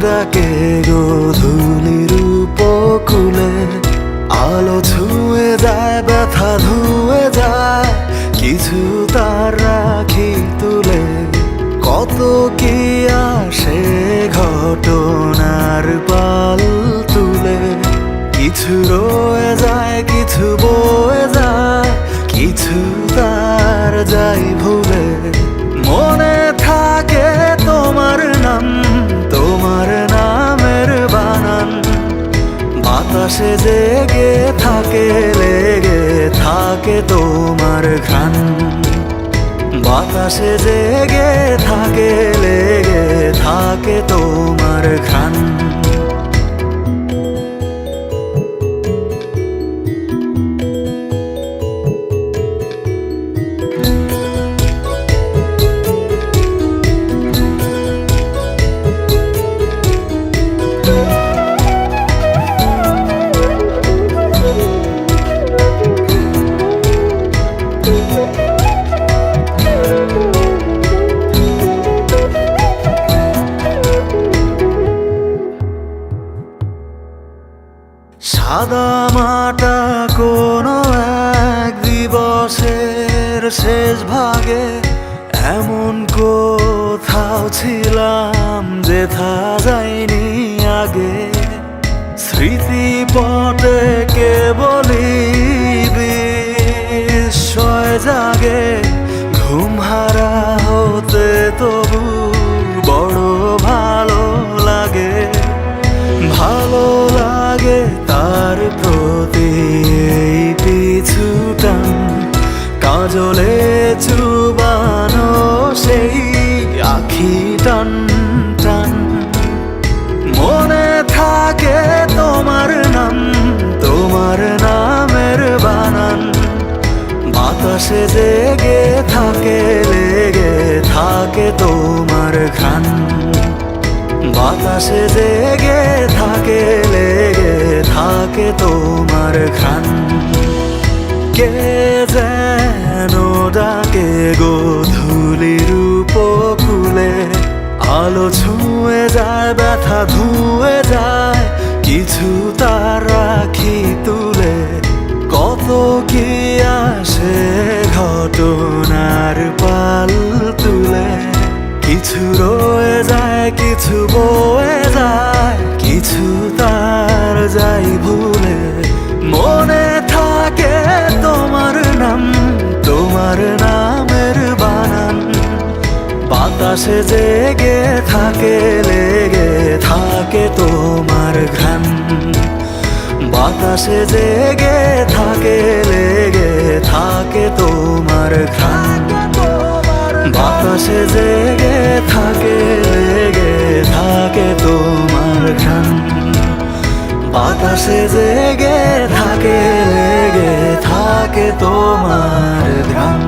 ডাকে গোধূলির উপকূলে, আলো ছুঁয়ে যায় ব্যথা ধুয়ে যায়, কিছু তার রাখি তুলে। কত কি আসে ঘটনার পাল তুলে, কিছু রয়ে যায় কিছু বয়ে যায়, কিছু তার যাই ভুলে। মনে থাকে তোমার নাম, তোমার নামের বানান, বাতাসে জেগে থাকে লেগে থাকে তোমার ঘ্রাণ। বাতাসে জেগে থাকে লেগে থাকে তোমার ঘ্রাণ। সাদা মাটা কোনো এক দিবসের শেষ ভাগে, এমন কোথাও ছিলাম যেথা যায়নি আগে। স্মৃতিপটে কেবলই বিস্ময় জাগে, ঘুম হারা হতে তবু বড় ভালো লাগে। ভালো লাগে তার প্রতি এই পিছু টান, কাজলে চুবানো সেই আখি টান টান। মনে থাকে তোমার নাম, তোমার নামের বানান, বাতাসে জেগে থাকে লেগে থাকে তোমার ঘ্রাণ। বাতাসে জেগে থাকে লেগে থাকে তোমার ঘ্রাণ। কে যেন ডাকে গোধূলির উপকূলে, আলো ছুঁয়ে যায় ব্যথা ধুয়ে যায়, কিছু তার রাখি তুলে। কত কি আসে ঘটনার পাল তুলে, কিছু রয়ে যায় কিছু বয়ে যায়, কিছু তার যাই ভুলে। মনে থাকে তোমার নাম, তোমার নামের বানান, বাতাসে জেগে থাকে লেগে থাকে তোমার ঘ্রাণ। বাতাসে জেগে থাকে লেগে থাকে তোমার ঘ্রাণ। বাতাসে জেগে থাকে লেগে থাকে তোমার ঘ্রাণ। বাতাসে জেগে থাকে লেগে থাকে তোমার ঘ্রাণ।